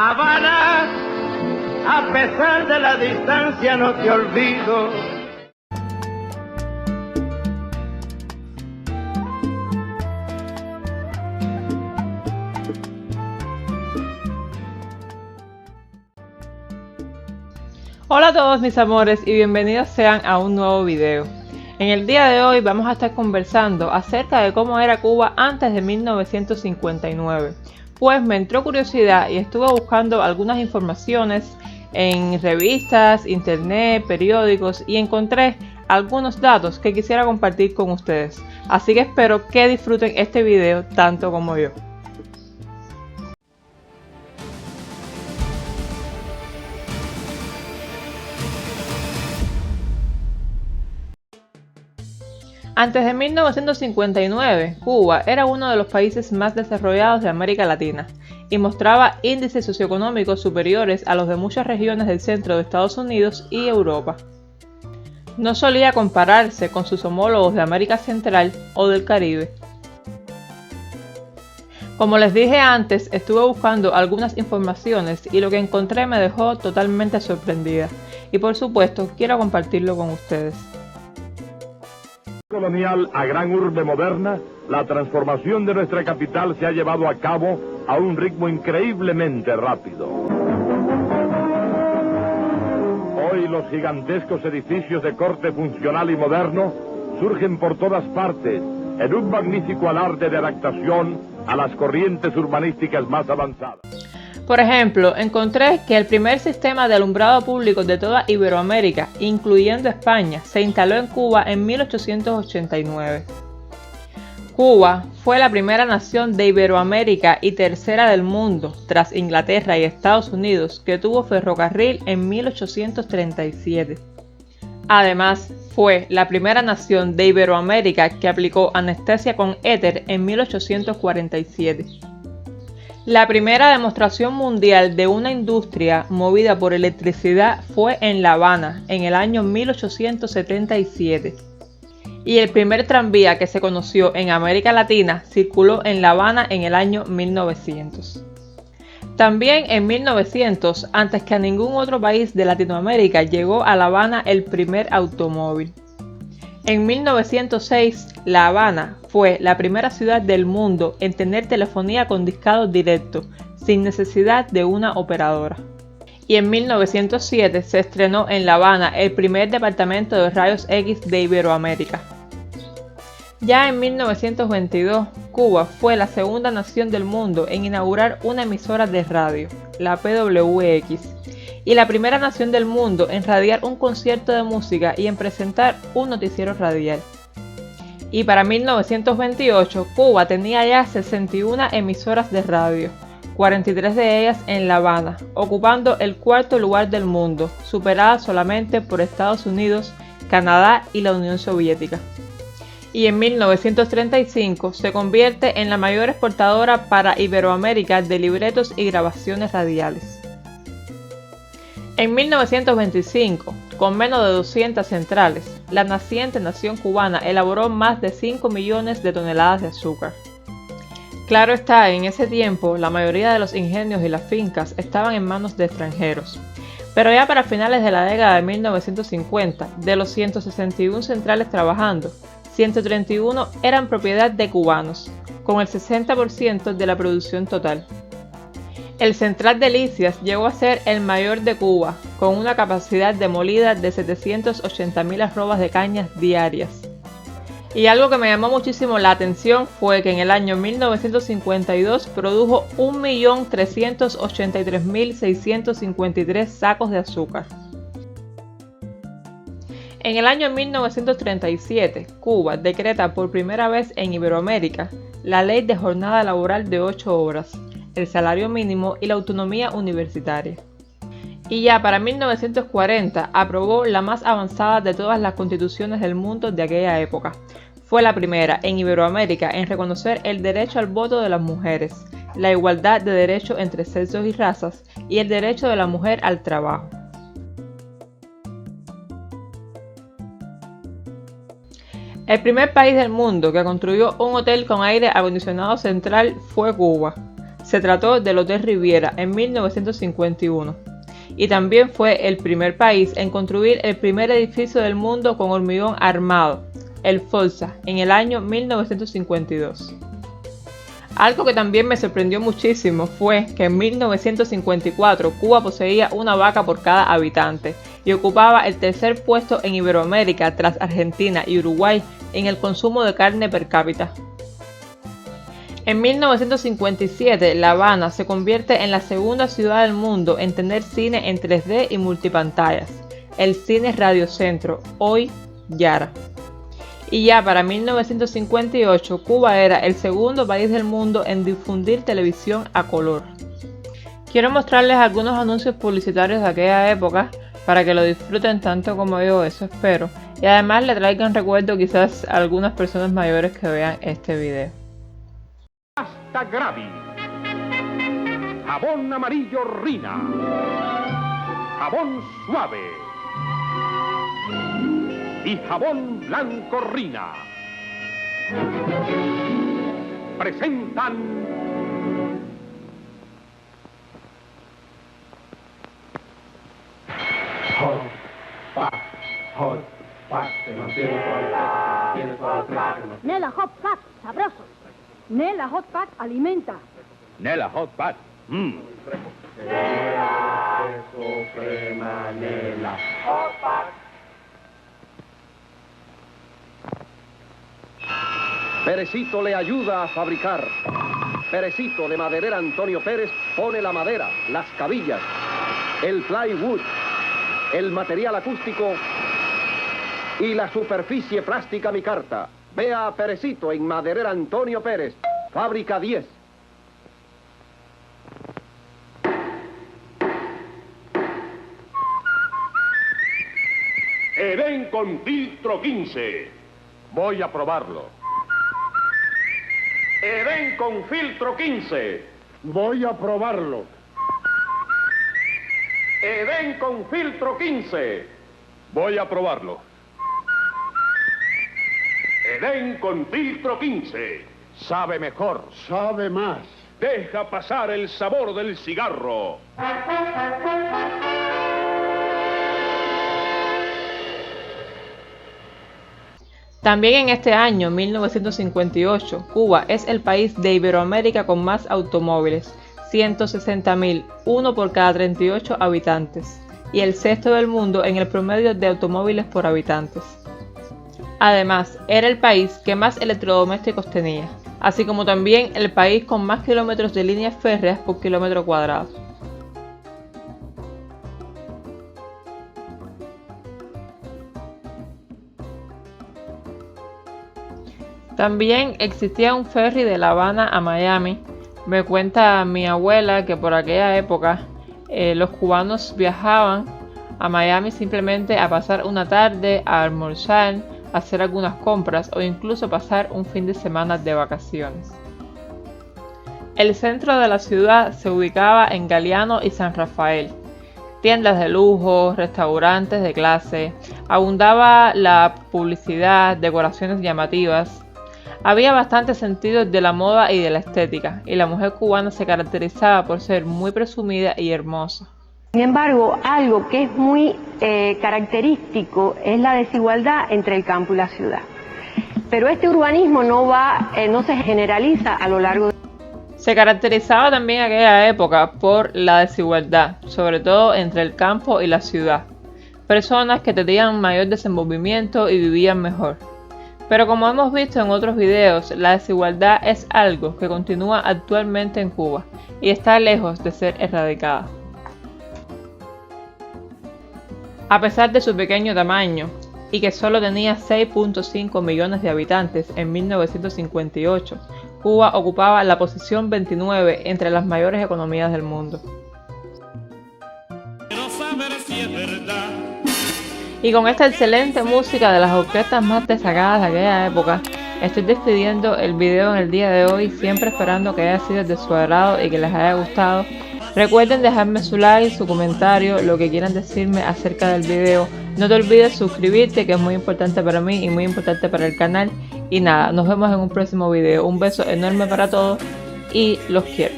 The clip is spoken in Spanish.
Habana, a pesar de la distancia no te olvido. Hola a todos mis amores y bienvenidos sean a un nuevo video. En el día de hoy vamos a estar conversando acerca de cómo era Cuba antes de 1959. Pues me entró curiosidad y estuve buscando algunas informaciones en revistas, internet, periódicos y encontré algunos datos que quisiera compartir con ustedes. Así que espero que disfruten este video tanto como yo. Antes de 1959, Cuba era uno de los países más desarrollados de América Latina y mostraba índices socioeconómicos superiores a los de muchas regiones del centro de Estados Unidos y Europa. No solía compararse con sus homólogos de América Central o del Caribe. Como les dije antes, estuve buscando algunas informaciones y lo que encontré me dejó totalmente sorprendida y por supuesto quiero compartirlo con ustedes. Colonial a gran urbe moderna, la transformación de nuestra capital se ha llevado a cabo a un ritmo increíblemente rápido. Hoy los gigantescos edificios de corte funcional y moderno surgen por todas partes en un magnífico alarde de adaptación a las corrientes urbanísticas más avanzadas. Por ejemplo, encontré que el primer sistema de alumbrado público de toda Iberoamérica, incluyendo España, se instaló en Cuba en 1889. Cuba fue la primera nación de Iberoamérica y tercera del mundo, tras Inglaterra y Estados Unidos, que tuvo ferrocarril en 1837. Además, fue la primera nación de Iberoamérica que aplicó anestesia con éter en 1847. La primera demostración mundial de una industria movida por electricidad fue en La Habana en el año 1877. Y el primer tranvía que se conoció en América Latina circuló en La Habana en el año 1900. También en 1900, antes que a ningún otro país de Latinoamérica, llegó a La Habana el primer automóvil. En 1906, La Habana fue la primera ciudad del mundo en tener telefonía con discado directo, sin necesidad de una operadora. Y en 1907 se estrenó en La Habana el primer departamento de rayos X de Iberoamérica. Ya en 1922, Cuba fue la segunda nación del mundo en inaugurar una emisora de radio, la PWX, y la primera nación del mundo en radiar un concierto de música y en presentar un noticiero radial. Y para 1928, Cuba tenía ya 61 emisoras de radio, 43 de ellas en La Habana, ocupando el cuarto lugar del mundo, superada solamente por Estados Unidos, Canadá y la Unión Soviética. Y en 1935 se convierte en la mayor exportadora para Iberoamérica de libretos y grabaciones radiales. En 1925, con menos de 200 centrales, la naciente nación cubana elaboró más de 5 millones de toneladas de azúcar. Claro está, en ese tiempo la mayoría de los ingenios y las fincas estaban en manos de extranjeros. Pero ya para finales de la década de 1950, de los 161 centrales trabajando, 131 eran propiedad de cubanos, con el 60% de la producción total. El Central de Licias llegó a ser el mayor de Cuba, con una capacidad de molida de 780.000 arrobas de cañas diarias. Y algo que me llamó muchísimo la atención fue que en el año 1952 produjo 1.383.653 sacos de azúcar. En el año 1937, Cuba decreta por primera vez en Iberoamérica la ley de jornada laboral de 8 horas, el salario mínimo y la autonomía universitaria. Y ya para 1940 aprobó la más avanzada de todas las constituciones del mundo de aquella época. Fue la primera en Iberoamérica en reconocer el derecho al voto de las mujeres, la igualdad de derechos entre sexos y razas y el derecho de la mujer al trabajo. El primer país del mundo que construyó un hotel con aire acondicionado central fue Cuba. Se trató del Hotel Riviera en 1951 y también fue el primer país en construir el primer edificio del mundo con hormigón armado, el Folsa, en el año 1952. Algo que también me sorprendió muchísimo fue que en 1954 Cuba poseía una vaca por cada habitante y ocupaba el tercer puesto en Iberoamérica tras Argentina y Uruguay en el consumo de carne per cápita. En 1957, La Habana se convierte en la segunda ciudad del mundo en tener cine en 3D y multipantallas, el Cine Radiocentro, hoy Yara. Y ya para 1958, Cuba era el segundo país del mundo en difundir televisión a color. Quiero mostrarles algunos anuncios publicitarios de aquella época para que lo disfruten tanto como yo, eso espero. Y además le traigan recuerdo quizás a algunas personas mayores que vean este video. Pasta Gravi, jabón amarillo Rina, jabón suave y jabón blanco Rina presentan Hot Pack, se mantiene Nela Hot Pack, sabroso. Nela Hot Pack alimenta. Nela Hot Pack. Crema, Nela Hot Pack. Perecito le ayuda a fabricar. Perecito de Maderera Antonio Pérez pone la madera, las cabillas, el plywood, el material acústico y la superficie plástica micarta. Vea a Perecito en Maderera Antonio Pérez, fábrica 10. Edén con filtro 15. Voy a probarlo. Edén con filtro 15. Voy a probarlo. Edén con filtro 15. Voy a probarlo. Edén con filtro 15. Sabe mejor. Sabe más. Deja pasar el sabor del cigarro. También en este año, 1958, Cuba es el país de Iberoamérica con más automóviles, 160.000, uno por cada 38 habitantes, y el sexto del mundo en el promedio de automóviles por habitantes. Además, era el país que más electrodomésticos tenía, así como también el país con más kilómetros de líneas férreas por kilómetro cuadrado. También existía un ferry de La Habana a Miami. Me cuenta mi abuela que por aquella época los cubanos viajaban a Miami simplemente a pasar una tarde, a almorzar, a hacer algunas compras o incluso pasar un fin de semana de vacaciones. El centro de la ciudad se ubicaba en Galeano y San Rafael. Tiendas de lujo, restaurantes de clase, abundaba la publicidad, decoraciones llamativas. Había bastante sentido de la moda y de la estética, y la mujer cubana se caracterizaba por ser muy presumida y hermosa. Sin embargo, algo que es muy característico es la desigualdad entre el campo y la ciudad. Pero este urbanismo no se generaliza a lo largo de... Se caracterizaba también aquella época por la desigualdad, sobre todo entre el campo y la ciudad. Personas que tenían mayor desenvolvimiento y vivían mejor. Pero como hemos visto en otros videos, la desigualdad es algo que continúa actualmente en Cuba y está lejos de ser erradicada. A pesar de su pequeño tamaño y que solo tenía 6.5 millones de habitantes en 1958, Cuba ocupaba la posición 29 entre las mayores economías del mundo. Y con esta excelente música de las orquestas más destacadas de aquella época, estoy despidiendo el video en el día de hoy, siempre esperando que haya sido de su agrado y que les haya gustado. Recuerden dejarme su like, su comentario, lo que quieran decirme acerca del video. No te olvides suscribirte, que es muy importante para mí y muy importante para el canal. Y nada, nos vemos en un próximo video. Un beso enorme para todos y los quiero.